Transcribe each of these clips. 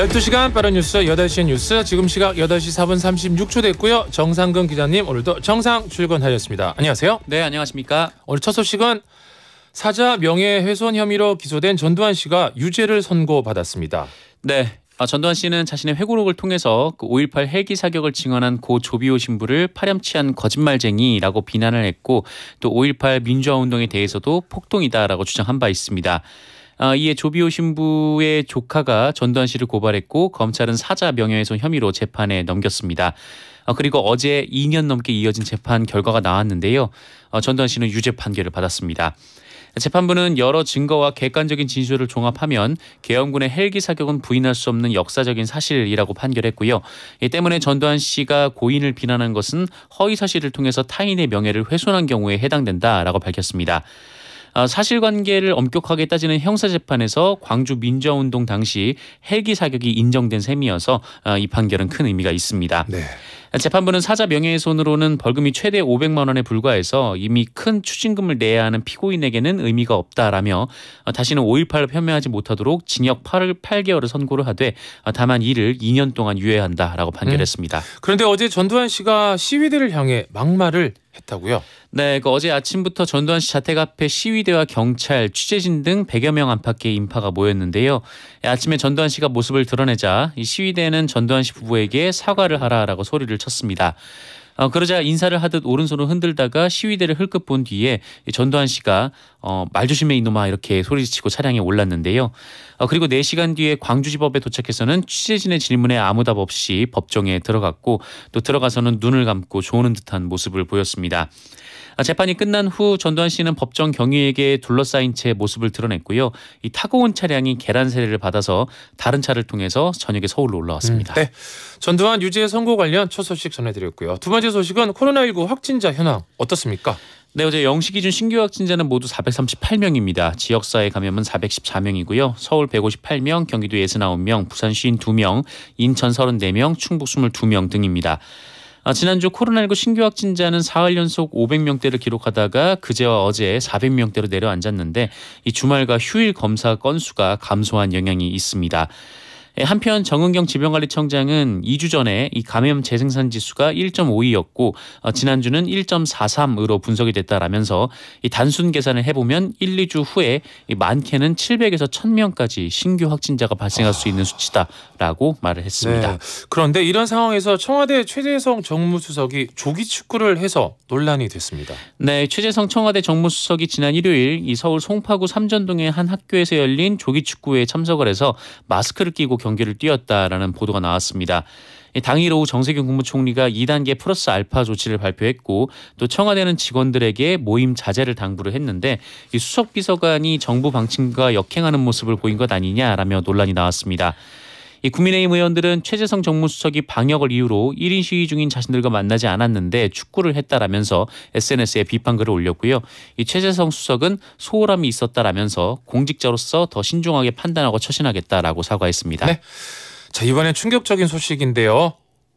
12시간 빠른 뉴스 8시 뉴스 지금 시각 8시 4분 36초 됐고요. 정상근 기자님 오늘도 정상 출근하셨습니다. 안녕하세요. 네, 안녕하십니까. 오늘 첫 소식은 사자 명예훼손 혐의로 기소된 전두환 씨가 유죄를 선고받았습니다. 네. 전두환 씨는 자신의 회고록을 통해서 5.18 헬기 사격을 증언한 고 조비오 신부를 파렴치한 거짓말쟁이라고 비난을 했고 또 5.18 민주화 운동에 대해서도 폭동이다라고 주장한 바 있습니다. 이에 조비오 신부의 조카가 전두환 씨를 고발했고 검찰은 사자 명예훼손 혐의로 재판에 넘겼습니다. 그리고 어제 2년 넘게 이어진 재판 결과가 나왔는데요. 전두환 씨는 유죄 판결을 받았습니다. 재판부는 여러 증거와 객관적인 진술을 종합하면 계엄군의 헬기 사격은 부인할 수 없는 역사적인 사실이라고 판결했고요. 이 때문에 전두환 씨가 고인을 비난한 것은 허위 사실을 통해서 타인의 명예를 훼손한 경우에 해당된다라고 밝혔습니다. 사실관계를 엄격하게 따지는 형사재판에서 광주 민주화운동 당시 헬기 사격이 인정된 셈이어서 이 판결은 큰 의미가 있습니다. 네. 재판부는 사자 명예훼손으로는 벌금이 최대 500만 원에 불과해서 이미 큰 추징금을 내야 하는 피고인에게는 의미가 없다라며 다시는 5.18을 폄훼하지 못하도록 징역 8개월을 선고를 하되 다만 이를 2년 동안 유예한다라고 판결했습니다. 그런데 어제 전두환 씨가 시위대를 향해 막말을 했다고요? 네, 어제 아침부터 전두환 씨 자택 앞에 시위대와 경찰, 취재진 등 100여 명 안팎의 인파가 모였는데요. 아침에 전두환 씨가 모습을 드러내자 이 시위대는 전두환 씨 부부에게 사과를 하라라고 소리를 쳤습니다. 그러자 인사를 하듯 오른손을 흔들다가 시위대를 흘끗 본 뒤에 전두환 씨가 말 조심해 이놈아 이렇게 소리치고 차량에 올랐는데요. 그리고 4시간 뒤에 광주지법에 도착해서는 취재진의 질문에 아무 답 없이 법정에 들어갔고 또 들어가서는 눈을 감고 조는 듯한 모습을 보였습니다. 재판이 끝난 후 전두환 씨는 법정 경위에게 둘러싸인 채 모습을 드러냈고요. 이 타고 온 차량이 계란 세례를 받아서 다른 차를 통해서 저녁에 서울로 올라왔습니다. 네, 전두환 유죄 선고 관련 첫 소식 전해드렸고요. 두 번째 소식은 코로나19 확진자 현황 어떻습니까? 네, 어제 0시 기준 신규 확진자는 모두 438명입니다. 지역사회 감염은 414명이고요. 서울 158명, 경기도 69명, 부산 52명, 인천 34명, 충북 22명 등입니다. 지난주 코로나19 신규 확진자는 사흘 연속 500명대를 기록하다가 그제와 어제 400명대로 내려앉았는데 이 주말과 휴일 검사 건수가 감소한 영향이 있습니다. 한편 정은경 질병관리청장은 2주 전에 이 감염 재생산 지수가 1.52였고 지난주는 1.43으로 분석이 됐다라면서 이 단순 계산을 해보면 1, 2주 후에 많게는 700에서 1000명까지 신규 확진자가 발생할 수 있는 수치다라고 말을 했습니다. 네. 그런데 이런 상황에서 청와대 최재성 정무수석이 조기 축구를 해서 논란이 됐습니다. 네, 최재성 청와대 정무수석이 지난 일요일 이 서울 송파구 삼전동의 한 학교에서 열린 조기 축구회에 참석을 해서 마스크를 끼고 경기를 뛰었다라는 보도가 나왔습니다. 당일 오후 정세균 국무총리가 2단계 플러스 알파 조치를 발표했고 또 청와대는 직원들에게 모임 자제를 당부를 했는데 이 수석 비서관이 정부 방침과 역행하는 모습을 보인 것 아니냐라며 논란이 나왔습니다. 이 국민의힘 의원들은 최재성 정무수석이 방역을 이유로 1인 시위 중인 자신들과 만나지 않았는데 축구를 했다라면서 SNS에 비판글을 올렸고요. 이 최재성 수석은 소홀함이 있었다라면서 공직자로서 더 신중하게 판단하고 처신하겠다라고 사과했습니다. 네. 자, 이번엔 충격적인 소식인데요.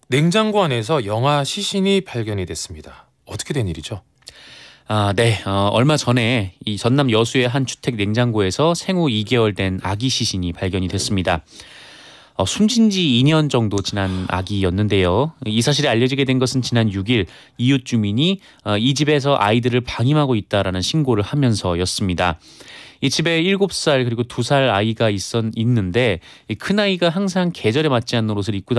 냉장고 안에서 영아 시신이 발견이 됐습니다. 어떻게 된 일이죠? 네. 얼마 전에 이 전남 여수의 한 주택 냉장고에서 생후 2개월 된 아기 시신이 발견이 됐습니다. 숨진 지 2년 정도 지난 아기였는데요. 이 사실이 알려지게 된 것은 지난 6일 이웃 주민이 이 집에서 아이들을 방임하고 있다라는 신고를 하면서였습니다. 이 집에 7살 그리고 2살 아이가 있는데 큰아이가 항상 계절에 맞지 않는 옷을 입고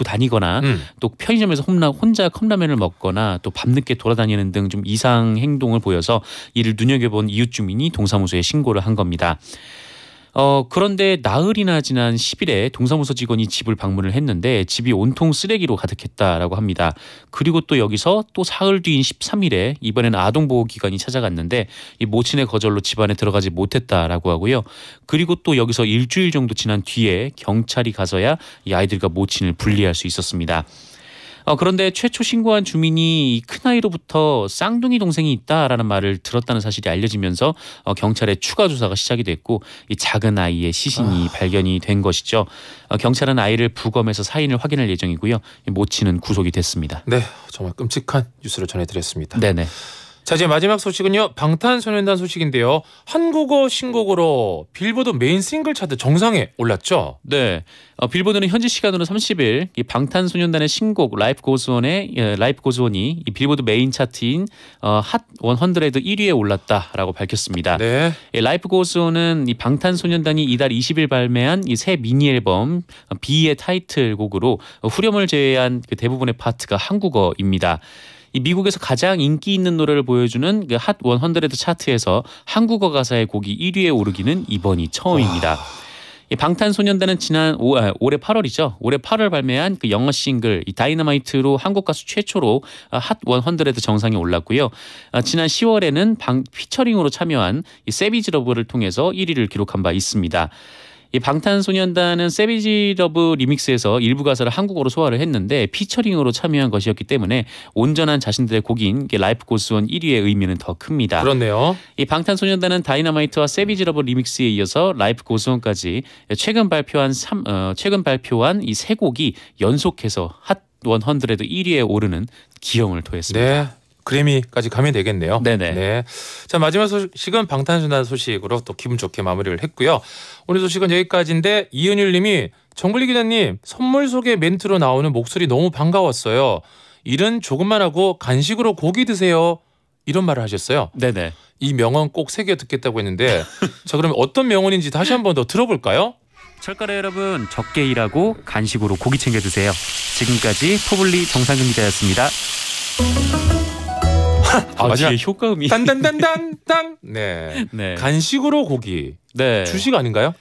다니거나 또 편의점에서 혼자 컵라면을 먹거나 또 밤늦게 돌아다니는 등 좀 이상 행동을 보여서 이를 눈여겨본 이웃 주민이 동사무소에 신고를 한 겁니다. 그런데 나흘이나 지난 10일에 동사무소 직원이 집을 방문을 했는데 집이 온통 쓰레기로 가득했다라고 합니다. 그리고 또 여기서 또 사흘 뒤인 13일에 이번에는 아동보호기관이 찾아갔는데 이 모친의 거절로 집안에 들어가지 못했다라고 하고요. 그리고 또 여기서 일주일 정도 지난 뒤에 경찰이 가서야 이 아이들과 모친을 분리할 수 있었습니다. 그런데 최초 신고한 주민이 이 큰아이로부터 쌍둥이 동생이 있다라는 말을 들었다는 사실이 알려지면서 경찰의 추가 조사가 시작이 됐고 이 작은 아이의 시신이 발견이 된 것이죠. 경찰은 아이를 부검해서 사인을 확인할 예정이고요. 모친은 구속이 됐습니다. 네, 정말 끔찍한 뉴스를 전해드렸습니다. 네네. 자, 이제 마지막 소식은요. 방탄소년단 소식인데요. 한국어 신곡으로 빌보드 메인 싱글 차트 정상에 올랐죠. 네, 빌보드는 현지 시간으로 30일 이 방탄소년단의 신곡 라이프 고즈원이 이 빌보드 메인 차트인 핫 100 1위에 올랐다라고 밝혔습니다. 네. 라이프 고즈원은 이 방탄소년단이 이달 20일 발매한 이 새 미니 앨범 B의 타이틀곡으로 후렴을 제외한 그 대부분의 파트가 한국어입니다. 이 미국에서 가장 인기 있는 노래를 보여주는 그 핫 100 차트에서 한국어 가사의 곡이 1위에 오르기는 이번이 처음입니다. 이 방탄소년단은 올해 8월이죠. 올해 8월 발매한 그 영어 싱글 이 다이너마이트로 한국 가수 최초로 핫 100 정상에 올랐고요. 지난 10월에는 피처링으로 참여한 이 세비지 러브를 통해서 1위를 기록한 바 있습니다. 이 방탄소년단은 세비지 러브 리믹스에서 일부 가사를 한국어로 소화를 했는데 피처링으로 참여한 것이었기 때문에 온전한 자신들의 곡인 라이프 고스원 1위의 의미는 더 큽니다. 그렇네요. 이 방탄소년단은 다이너마이트와 세비지 러브 리믹스에 이어서 라이프 고스원까지 최근 발표한 이 세 곡이 연속해서 핫 100 1위에 오르는 기염을 토했습니다. 네. 그래미까지 가면 되겠네요. 네네. 네. 자, 마지막 소식은 방탄소년단 소식으로 또 기분 좋게 마무리를 했고요. 오늘 소식은 여기까지인데 이은율 님이 정글리 기자님 선물 소개 멘트로 나오는 목소리 너무 반가웠어요. 일은 조금만 하고 간식으로 고기 드세요. 이런 말을 하셨어요. 네네. 이 명언 꼭 새겨 듣겠다고 했는데 자, 그러면 어떤 명언인지 다시 한번 더 들어볼까요? 철가래 여러분, 적게 일하고 간식으로 고기 챙겨 드세요. 지금까지 포블리 정상근 기자였습니다. 맞아. 뒤에 효과음이 딴딴딴딴딴. 네. 네. 간식으로 고기. 네. 주식 아닌가요?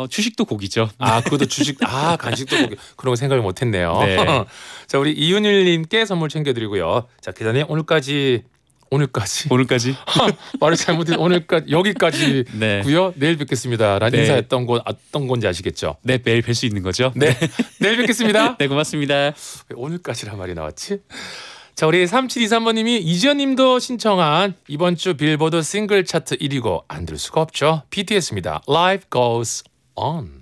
주식도 고기죠. 아, 그것도 주식. 아, 간식도 고기. 그런 거 생각을 못 했네요. 네. 자, 우리 이윤일 님께 선물 챙겨 드리고요. 자, 기자님 오늘까지 말을 잘못해서 여기까지고요. 네. 내일 뵙겠습니다라는 네. 인사했던 건 어떤 건지 아시겠죠? 네, 매일 뵐 수 있는 거죠. 네. 내일 뵙겠습니다. 네, 고맙습니다. 왜 오늘까지란 말이 나왔지? 자, 우리 3723번님이 이지연님도 신청한 이번 주 빌보드 싱글 차트 1위고 안 들 수가 없죠. BTS입니다. Life Goes On.